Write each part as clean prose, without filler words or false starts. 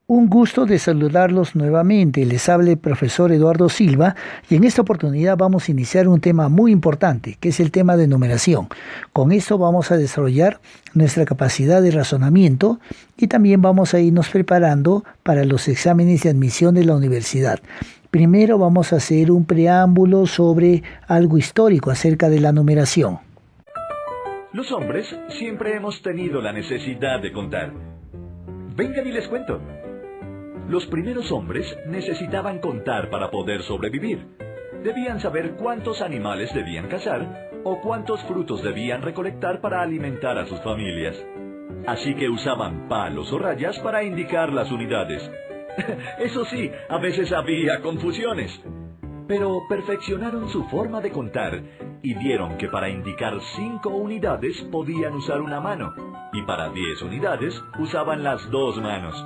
Un gusto de saludarlos nuevamente. Les habla el profesor Eduardo Silva y en esta oportunidad vamos a iniciar un tema muy importante, que es el tema de numeración. Con esto vamos a desarrollar nuestra capacidad de razonamiento y también vamos a irnos preparando para los exámenes de admisión de la universidad. Primero vamos a hacer un preámbulo sobre algo histórico acerca de la numeración. Los hombres siempre hemos tenido la necesidad de contar. Vengan y les cuento. Los primeros hombres necesitaban contar para poder sobrevivir. Debían saber cuántos animales debían cazar o cuántos frutos debían recolectar para alimentar a sus familias. Así que usaban palos o rayas para indicar las unidades. Eso sí, a veces había confusiones. Pero perfeccionaron su forma de contar y vieron que para indicar 5 unidades podían usar una mano y para 10 unidades usaban las 2 manos.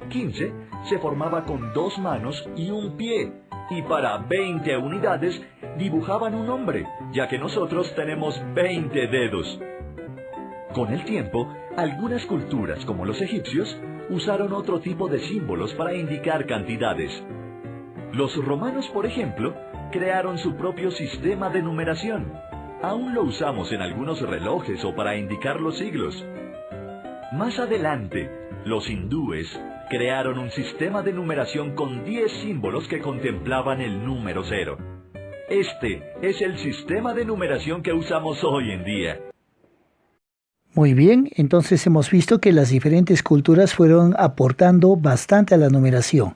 15 se formaba con 2 manos y un pie, y para 20 unidades dibujaban un hombre, ya que nosotros tenemos 20 dedos. Con el tiempo, algunas culturas, como los egipcios, usaron otro tipo de símbolos para indicar cantidades. Los romanos, por ejemplo, crearon su propio sistema de numeración. Aún lo usamos en algunos relojes o para indicar los siglos. Más adelante, los hindúes crearon un sistema de numeración con 10 símbolos que contemplaban el número 0. Este es el sistema de numeración que usamos hoy en día. Muy bien, entonces hemos visto que las diferentes culturas fueron aportando bastante a la numeración,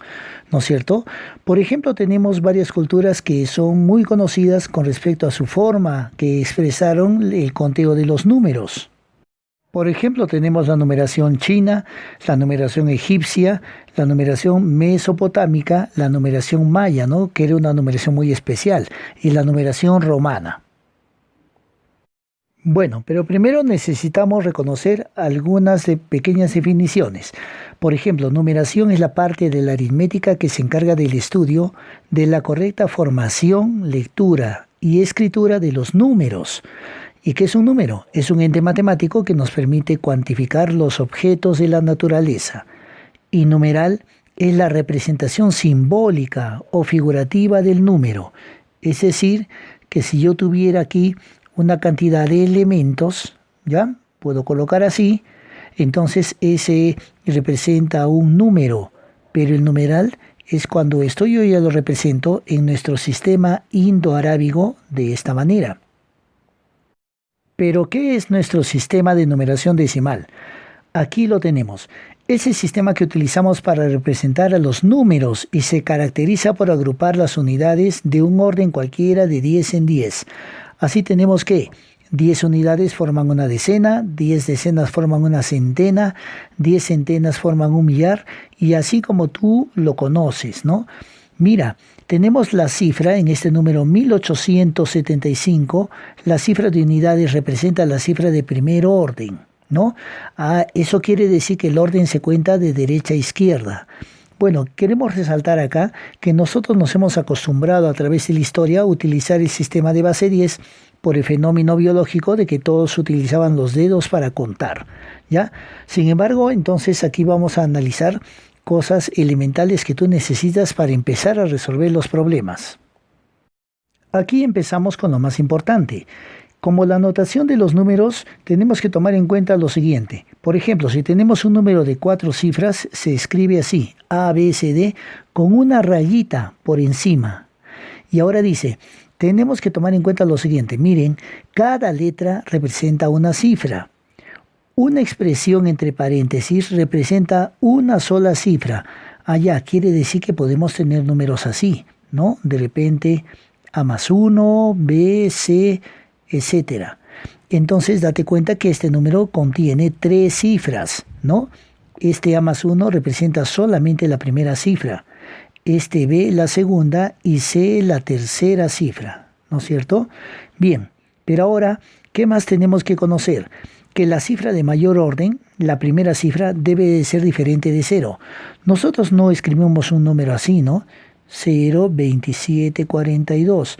¿no es cierto? Por ejemplo, tenemos varias culturas que son muy conocidas con respecto a su forma que expresaron el conteo de los números. Por ejemplo, tenemos la numeración china, la numeración egipcia, la numeración mesopotámica, la numeración maya, ¿no?, que era una numeración muy especial, y la numeración romana. Bueno, pero primero necesitamos reconocer algunas pequeñas definiciones. Por ejemplo, numeración es la parte de la aritmética que se encarga del estudio de la correcta formación, lectura y escritura de los números. ¿Y qué es un número? Es un ente matemático que nos permite cuantificar los objetos de la naturaleza. Y numeral es la representación simbólica o figurativa del número. Es decir, que si yo tuviera aquí una cantidad de elementos, ¿ya? Puedo colocar así, entonces ese representa un número, pero el numeral es cuando esto yo ya lo represento en nuestro sistema indoarábigo de esta manera. Pero, ¿qué es nuestro sistema de numeración decimal? Aquí lo tenemos. Es el sistema que utilizamos para representar a los números y se caracteriza por agrupar las unidades de un orden cualquiera de 10 en 10. Así tenemos que 10 unidades forman una decena, 10 decenas forman una centena, 10 centenas forman un millar, y así como tú lo conoces, ¿no? Mira, tenemos la cifra en este número 1875, la cifra de unidades representa la cifra de primer orden, ¿no? Eso quiere decir que el orden se cuenta de derecha a izquierda. Bueno, queremos resaltar acá que nosotros nos hemos acostumbrado a través de la historia a utilizar el sistema de base 10 por el fenómeno biológico de que todos utilizaban los dedos para contar, ¿ya? Sin embargo, entonces aquí vamos a analizar cosas elementales que tú necesitas para empezar a resolver los problemas. Aquí empezamos con lo más importante. Como la notación de los números, tenemos que tomar en cuenta lo siguiente. Por ejemplo, si tenemos un número de 4 cifras, se escribe así, A, B, C, D, con una rayita por encima. Y ahora dice, tenemos que tomar en cuenta lo siguiente. Miren, cada letra representa una cifra. Una expresión entre paréntesis representa una sola cifra. Allá quiere decir que podemos tener números así, ¿no? De repente, A más 1, B, C, etcétera. Entonces, date cuenta que este número contiene 3 cifras, ¿no? Este A más 1 representa solamente la primera cifra. Este B la segunda y C la tercera cifra, ¿no es cierto? Bien, pero ahora, ¿qué más tenemos que conocer? Que la cifra de mayor orden, la primera cifra, debe de ser diferente de 0. Nosotros no escribimos un número así, ¿no? 02742.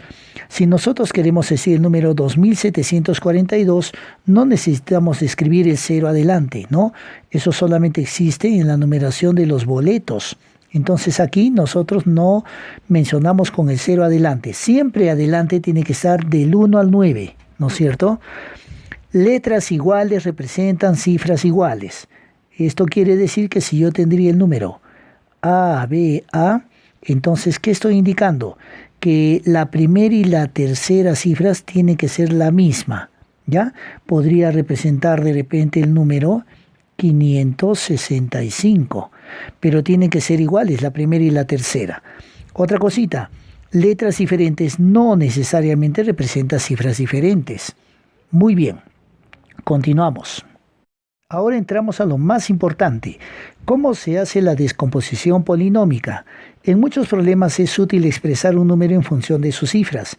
Si nosotros queremos decir el número 2742, no necesitamos escribir el 0 adelante, ¿no? Eso solamente existe en la numeración de los boletos. Entonces aquí nosotros no mencionamos con el 0 adelante. Siempre adelante tiene que estar del 1 al 9, ¿no es cierto? Letras iguales representan cifras iguales. Esto quiere decir que si yo tendría el número A, B, A, entonces, ¿qué estoy indicando? Que la primera y la tercera cifras tienen que ser la misma, ¿ya? Podría representar de repente el número 565, pero tienen que ser iguales la primera y la tercera. Otra cosita, letras diferentes no necesariamente representan cifras diferentes. Muy bien, continuamos. Ahora entramos a lo más importante. ¿Cómo se hace la descomposición polinómica? En muchos problemas es útil expresar un número en función de sus cifras.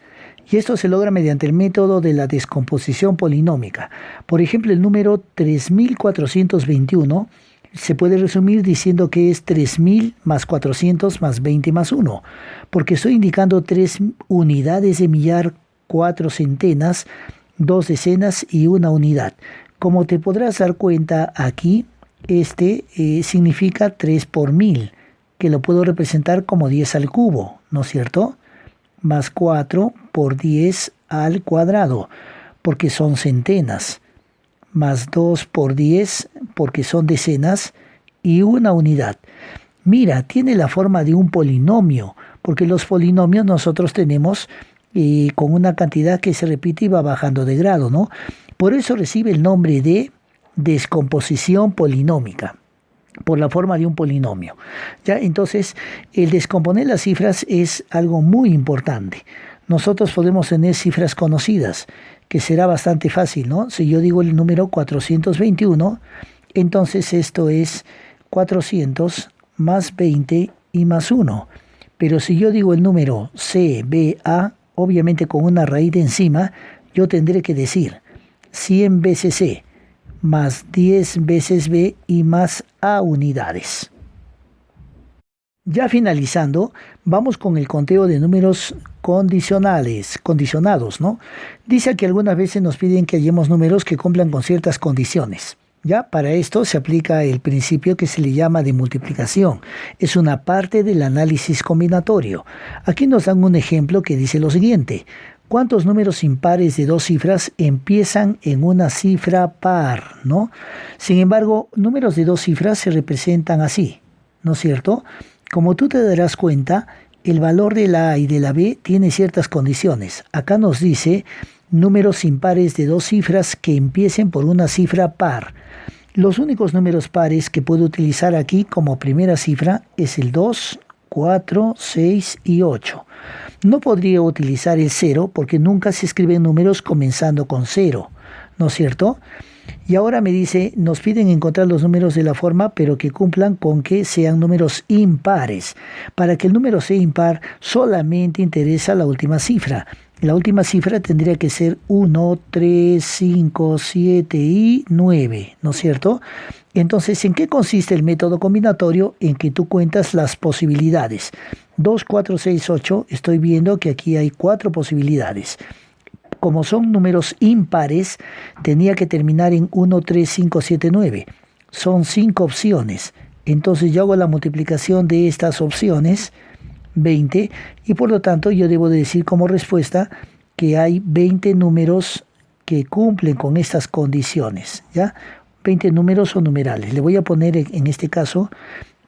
Y esto se logra mediante el método de la descomposición polinómica. Por ejemplo, el número 3421 se puede resumir diciendo que es 3000 más 400 más 20 más 1. Porque estoy indicando 3 unidades de millar, 4 centenas, 2 decenas y 1 unidad. Como te podrás dar cuenta aquí, significa 3 por 1000, que lo puedo representar como 10 al cubo, ¿no es cierto? Más 4 por 10 al cuadrado, porque son centenas. Más 2 por 10, porque son decenas, y 1 unidad. Mira, tiene la forma de un polinomio, porque los polinomios nosotros tenemos con una cantidad que se repite y va bajando de grado, ¿no? Por eso recibe el nombre de descomposición polinómica, por la forma de un polinomio. ¿Ya? Entonces, el descomponer las cifras es algo muy importante. Nosotros podemos tener cifras conocidas, que será bastante fácil, ¿no? Si yo digo el número 421, entonces esto es 400 más 20 y más 1. Pero si yo digo el número CBA, obviamente con una raíz de encima, yo tendré que decir 100 veces C, más 10 veces B y más A unidades. Ya finalizando, vamos con el conteo de números condicionados, ¿no? Dice que algunas veces nos piden que hallemos números que cumplan con ciertas condiciones. Ya, para esto se aplica el principio que se le llama de multiplicación. Es una parte del análisis combinatorio. Aquí nos dan un ejemplo que dice lo siguiente. ¿Cuántos números impares de 2 cifras empiezan en una cifra par, ¿no? Sin embargo, números de 2 cifras se representan así, ¿no es cierto? Como tú te darás cuenta, el valor de la A y de la B tiene ciertas condiciones. Acá nos dice números impares de 2 cifras que empiecen por una cifra par. Los únicos números pares que puedo utilizar aquí como primera cifra es el 2, 4, 6 y 8. No podría utilizar el 0 porque nunca se escriben números comenzando con 0, ¿no es cierto? Y ahora me dice, nos piden encontrar los números de la forma, pero que cumplan con que sean números impares. Para que el número sea impar, solamente interesa la última cifra. La última cifra tendría que ser 1, 3, 5, 7 y 9, ¿no es cierto? Entonces, ¿en qué consiste el método combinatorio? En que tú cuentas las posibilidades. 2, 4, 6, 8, estoy viendo que aquí hay 4 posibilidades. Como son números impares, tenía que terminar en 1, 3, 5, 7, 9. Son 5 opciones. Entonces yo hago la multiplicación de estas opciones, 20, y por lo tanto yo debo decir como respuesta que hay 20 números que cumplen con estas condiciones, ¿ya? 20 números o numerales. Le voy a poner en este caso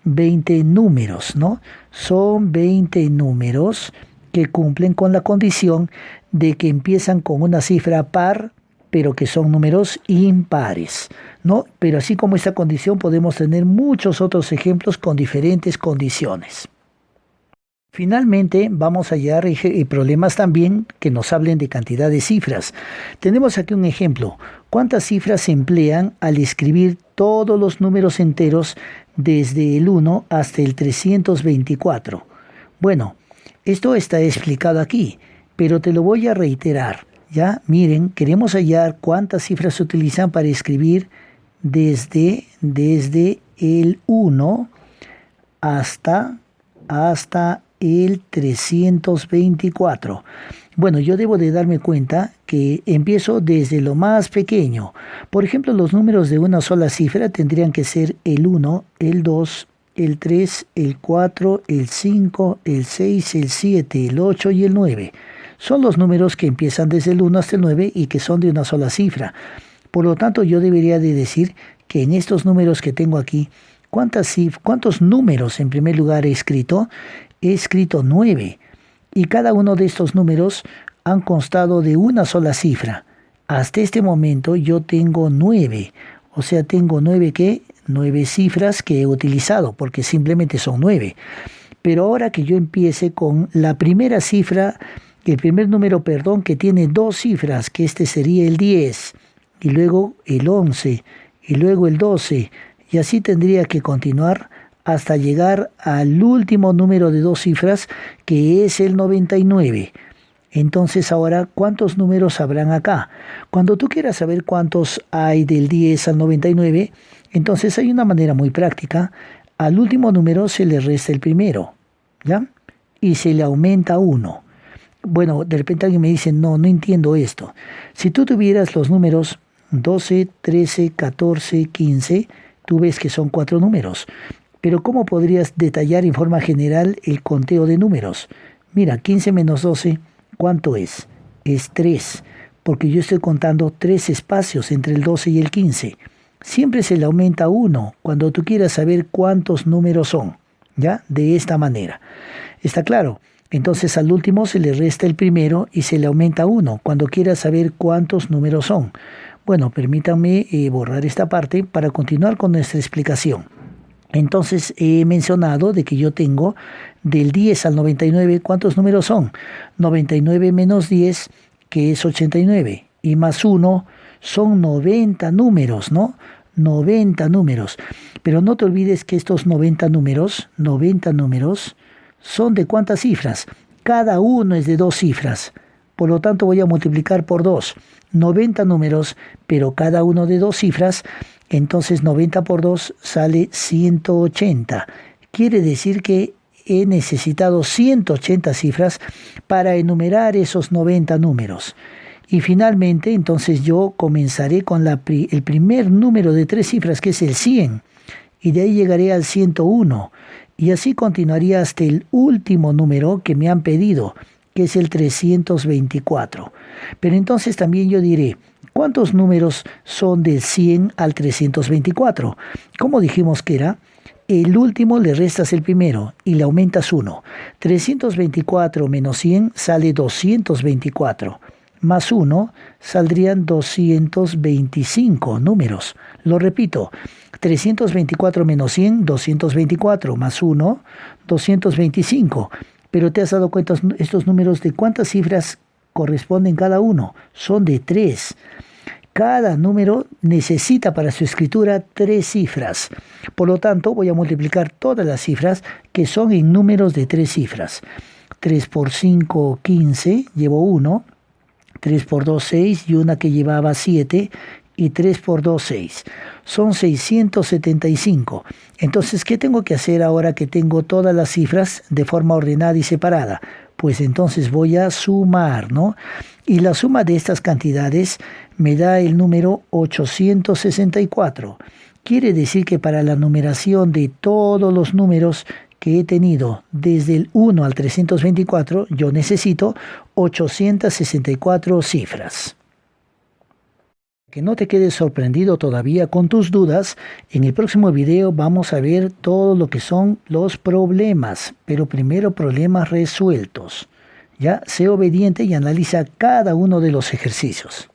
20 números, ¿no? Son 20 números que cumplen con la condición de que empiezan con una cifra par, pero que son números impares, ¿no? Pero así como esta condición podemos tener muchos otros ejemplos con diferentes condiciones. Finalmente, vamos a hallar problemas también que nos hablen de cantidad de cifras. Tenemos aquí un ejemplo. ¿Cuántas cifras se emplean al escribir todos los números enteros desde el 1 hasta el 324? Bueno, esto está explicado aquí, pero te lo voy a reiterar. Ya, miren, queremos hallar cuántas cifras se utilizan para escribir desde el 1 hasta el 324. Bueno, yo debo de darme cuenta que empiezo desde lo más pequeño. Por ejemplo, los números de una sola cifra tendrían que ser el 1, el 2, el 3, el 4, el 5, el 6, el 7, el 8 y el 9. Son los números que empiezan desde el 1 hasta el 9 y que son de una sola cifra. Por lo tanto, yo debería de decir que en estos números que tengo aquí, ¿cuántos números en primer lugar he escrito? He escrito 9. Y cada uno de estos números han constado de una sola cifra. Hasta este momento yo tengo 9. O sea, tengo 9 cifras que he utilizado, porque simplemente son 9. Pero ahora que yo empiece con la primera cifra, el primer número, perdón, que tiene 2 cifras, que este sería el 10, y luego el 11, y luego el 12, y así tendría que continuar hasta llegar al último número de 2 cifras, que es el 99. Entonces ahora, ¿cuántos números habrán acá? Cuando tú quieras saber cuántos hay del 10 al 99, entonces hay una manera muy práctica. Al último número se le resta el primero, ¿ya? Y se le aumenta 1. Bueno, de repente alguien me dice, no entiendo esto. Si tú tuvieras los números 12, 13, 14, 15, tú ves que son 4 números. Pero ¿cómo podrías detallar en forma general el conteo de números? Mira, 15 menos 12, ¿cuánto es? Es 3, porque yo estoy contando 3 espacios entre el 12 y el 15. Siempre se le aumenta 1 cuando tú quieras saber cuántos números son, ¿ya? De esta manera. ¿Está claro? Entonces al último se le resta el primero y se le aumenta 1 cuando quieras saber cuántos números son. Bueno, permítanme borrar esta parte para continuar con nuestra explicación. Entonces he mencionado de que yo tengo del 10 al 99, ¿cuántos números son? 99 menos 10, que es 89, y más 1 son 90 números, ¿no? 90 números. Pero no te olvides que estos 90 números, son de ¿cuántas cifras? Cada uno es de 2 cifras. Por lo tanto voy a multiplicar por 2. 90 números, pero cada uno de 2 cifras. Entonces 90 por 2 sale 180. Quiere decir que he necesitado 180 cifras para enumerar esos 90 números. Y finalmente, entonces yo comenzaré con el primer número de 3 cifras, que es el 100. Y de ahí llegaré al 101. Y así continuaría hasta el último número que me han pedido, que es el 324. Pero entonces también yo diré, ¿cuántos números son del 100 al 324? Como dijimos que era, el último le restas el primero y le aumentas 1. 324 menos 100 sale 224. Más 1 saldrían 225 números. Lo repito, 324 menos 100, 224. Más 1, 225. Pero te has dado cuenta estos números de cuántas cifras corresponden cada uno. Son de 3. Cada número necesita para su escritura 3 cifras. Por lo tanto, voy a multiplicar todas las cifras que son en números de 3 cifras. 3 por 5, 15, llevo 1. 3 por 2, 6 y una que llevaba 7. Y 3 por 2, 6. Son 675. Entonces, ¿qué tengo que hacer ahora que tengo todas las cifras de forma ordenada y separada? Pues entonces voy a sumar, ¿no? Y la suma de estas cantidades me da el número 864. Quiere decir que para la numeración de todos los números que he tenido desde el 1 al 324, yo necesito 864 cifras. Que no te quedes sorprendido todavía con tus dudas, en el próximo video vamos a ver todo lo que son los problemas, pero primero problemas resueltos. Ya, sé obediente y analiza cada uno de los ejercicios.